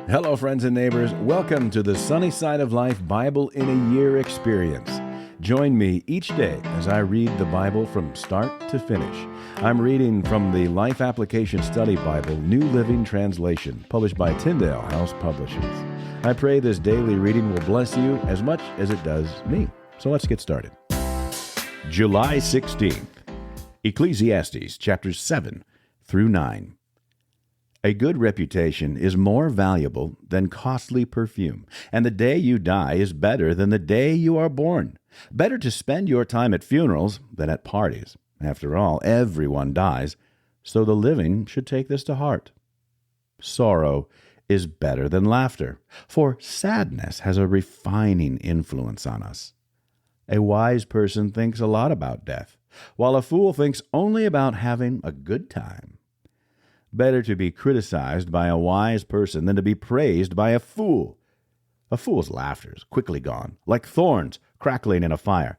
Hello, friends and neighbors. Welcome to the Sunny Side of Life Bible in a Year experience. Join me each day as I read the Bible from start to finish. I'm reading from the Life Application Study Bible, New Living Translation, published by Tyndale House Publishers. I pray this daily reading will bless you as much as it does me. So let's get started. July 16th, Ecclesiastes chapters 7 through 9. A good reputation is more valuable than costly perfume, and the day you die is better than the day you are born. Better to spend your time at funerals than at parties. After all, everyone dies, so the living should take this to heart. Sorrow is better than laughter, for sadness has a refining influence on us. A wise person thinks a lot about death, while a fool thinks only about having a good time. Better to be criticized by a wise person than to be praised by a fool. A fool's laughter is quickly gone, like thorns crackling in a fire.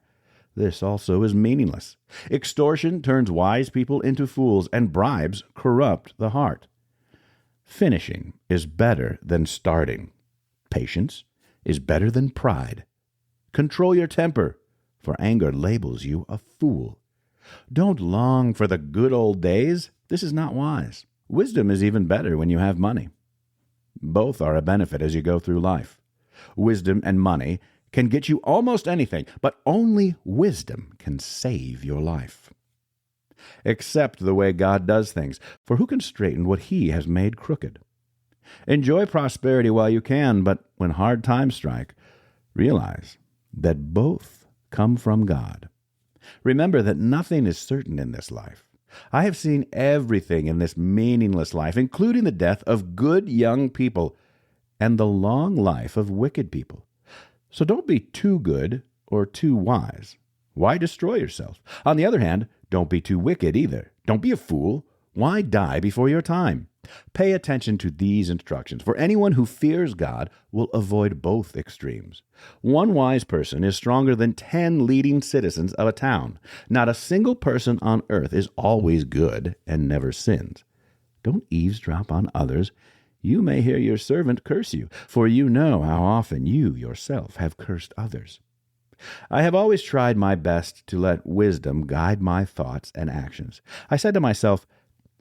This also is meaningless. Extortion turns wise people into fools, and bribes corrupt the heart. Finishing is better than starting. Patience is better than pride. Control your temper, for anger labels you a fool. Don't long for the good old days. This is not wise. Wisdom is even better when you have money. Both are a benefit as you go through life. Wisdom and money can get you almost anything, but only wisdom can save your life. Accept the way God does things, for who can straighten what He has made crooked? Enjoy prosperity while you can, but when hard times strike, realize that both come from God. Remember that nothing is certain in this life. I have seen everything in this meaningless life, including the death of good young people and the long life of wicked people. So don't be too good or too wise. Why destroy yourself? On the other hand, don't be too wicked either. Don't be a fool. Why die before your time? Pay attention to these instructions, for anyone who fears God will avoid both extremes. One wise person is stronger than 10 leading citizens of a town. Not a single person on earth is always good and never sins. Don't eavesdrop on others. You may hear your servant curse you, for you know how often you yourself have cursed others. I have always tried my best to let wisdom guide my thoughts and actions. I said to myself,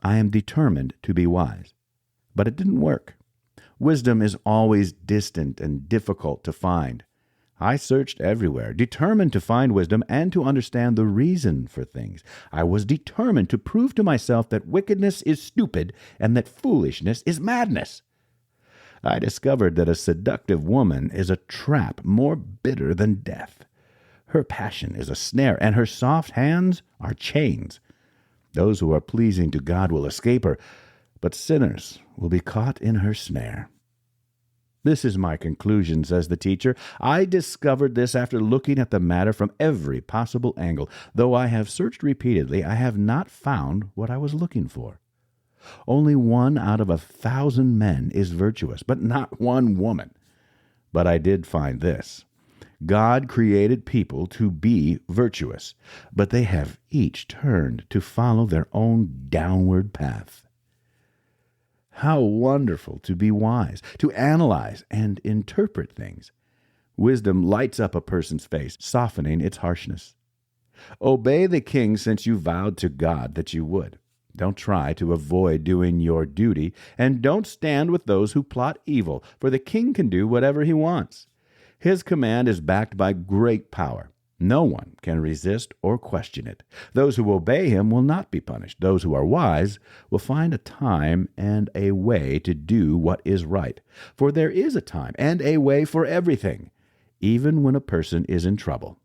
I am determined to be wise. But it didn't work. Wisdom is always distant and difficult to find. I searched everywhere, determined to find wisdom and to understand the reason for things. I was determined to prove to myself that wickedness is stupid and that foolishness is madness. I discovered that a seductive woman is a trap more bitter than death. Her passion is a snare, and her soft hands are chains. Those who are pleasing to God will escape her, but sinners will be caught in her snare. This is my conclusion, says the teacher. I discovered this after looking at the matter from every possible angle. Though I have searched repeatedly, I have not found what I was looking for. Only 1 out of 1,000 men is virtuous, but not one woman. But I did find this. God created people to be virtuous, but they have each turned to follow their own downward path. How wonderful to be wise, to analyze and interpret things. Wisdom lights up a person's face, softening its harshness. Obey the king since you vowed to God that you would. Don't try to avoid doing your duty, and don't stand with those who plot evil, for the king can do whatever he wants. His command is backed by great power. No one can resist or question it. Those who obey him will not be punished. Those who are wise will find a time and a way to do what is right. For there is a time and a way for everything, even when a person is in trouble.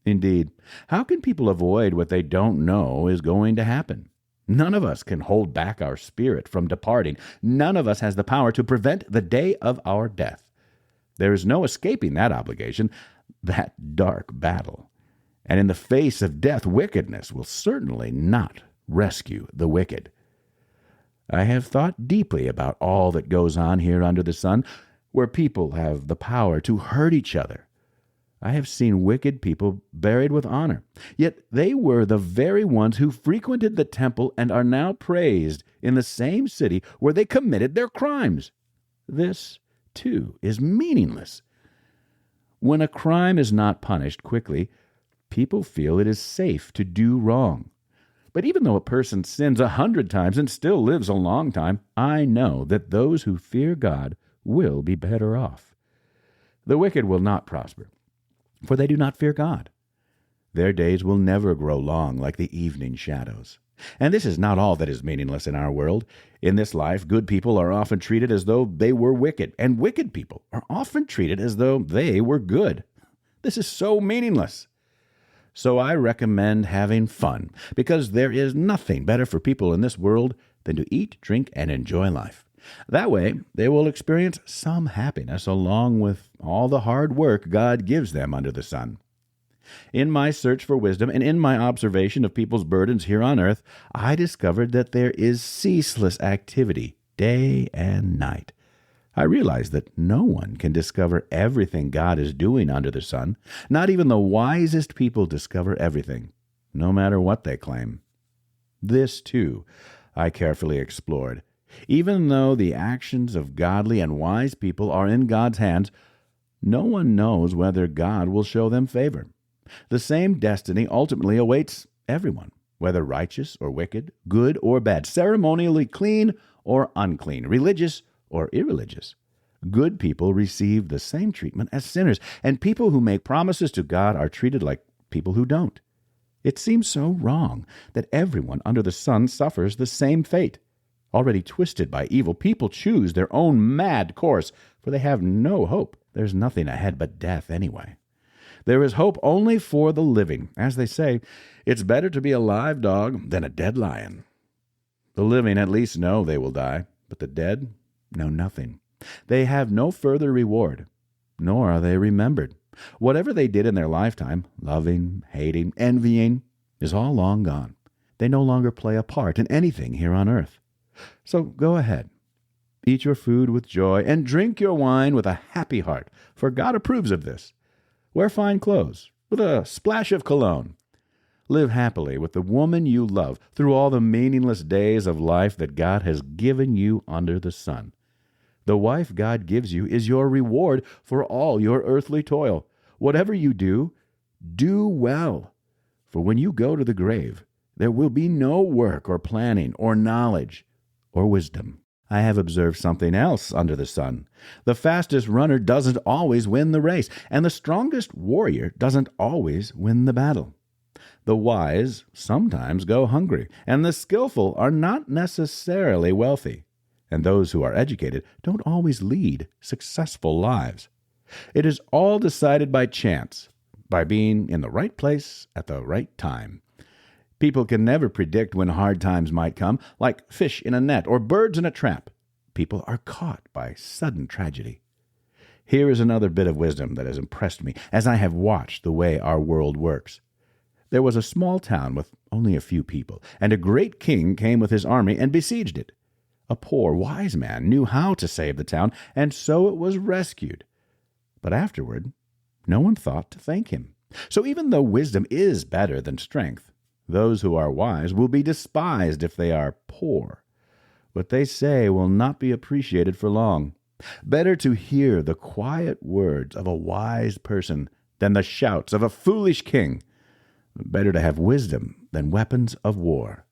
Indeed, how can people avoid what they don't know is going to happen? None of us can hold back our spirit from departing. None of us has the power to prevent the day of our death. There is no escaping that obligation, that dark battle. And in the face of death, wickedness will certainly not rescue the wicked. I have thought deeply about all that goes on here under the sun, where people have the power to hurt each other. I have seen wicked people buried with honor, yet they were the very ones who frequented the temple and are now praised in the same city where they committed their crimes. This, too, is meaningless. When a crime is not punished quickly, people feel it is safe to do wrong. But even though a person sins 100 times and still lives a long time, I know that those who fear God will be better off. The wicked will not prosper, for they do not fear God. Their days will never grow long like the evening shadows. And this is not all that is meaningless in our world. In this life, good people are often treated as though they were wicked, and wicked people are often treated as though they were good. This is so meaningless. So I recommend having fun, because there is nothing better for people in this world than to eat, drink, and enjoy life. That way, they will experience some happiness along with all the hard work God gives them under the sun. In my search for wisdom and in my observation of people's burdens here on earth, I discovered that there is ceaseless activity day and night. I realize that no one can discover everything God is doing under the sun. Not even the wisest people discover everything, no matter what they claim. This, too, I carefully explored. Even though the actions of godly and wise people are in God's hands, no one knows whether God will show them favor. The same destiny ultimately awaits everyone, whether righteous or wicked, good or bad, ceremonially clean or unclean, religious or irreligious. Good people receive the same treatment as sinners, and people who make promises to God are treated like people who don't. It seems so wrong that everyone under the sun suffers the same fate. Already twisted by evil, people choose their own mad course, for they have no hope. There's nothing ahead but death anyway. There is hope only for the living. As they say, it's better to be a live dog than a dead lion. The living at least know they will die, but the dead know nothing. They have no further reward, nor are they remembered. Whatever they did in their lifetime, loving, hating, envying, is all long gone. They no longer play a part in anything here on earth. So go ahead. Eat your food with joy and drink your wine with a happy heart, for God approves of this. Wear fine clothes with a splash of cologne. Live happily with the woman you love through all the meaningless days of life that God has given you under the sun. The wife God gives you is your reward for all your earthly toil. Whatever you do, do well. For when you go to the grave, there will be no work or planning or knowledge or wisdom. I have observed something else under the sun. The fastest runner doesn't always win the race, and the strongest warrior doesn't always win the battle. The wise sometimes go hungry, and the skillful are not necessarily wealthy, and those who are educated don't always lead successful lives. It is all decided by chance, by being in the right place at the right time. People can never predict when hard times might come, like fish in a net or birds in a trap. People are caught by sudden tragedy. Here is another bit of wisdom that has impressed me as I have watched the way our world works. There was a small town with only a few people, and a great king came with his army and besieged it. A poor, wise man knew how to save the town, and so it was rescued. But afterward, no one thought to thank him. So even though wisdom is better than strength, those who are wise will be despised if they are poor. What they say will not be appreciated for long. Better to hear the quiet words of a wise person than the shouts of a foolish king. Better to have wisdom than weapons of war.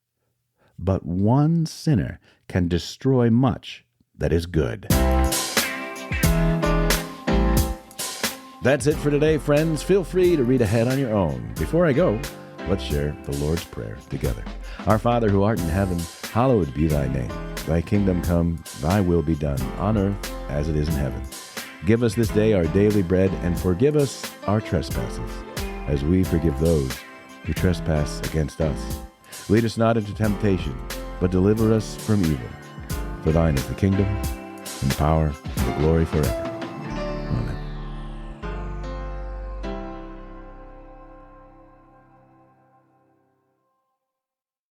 But one sinner can destroy much that is good. That's it for today, friends. Feel free to read ahead on your own. Before I go, let's share the Lord's Prayer together. Our Father who art in heaven, hallowed be thy name. Thy kingdom come, thy will be done, on earth as it is in heaven. Give us this day our daily bread, and forgive us our trespasses, as we forgive those who trespass against us. Lead us not into temptation, but deliver us from evil. For thine is the kingdom, and the power, and the glory forever. Amen.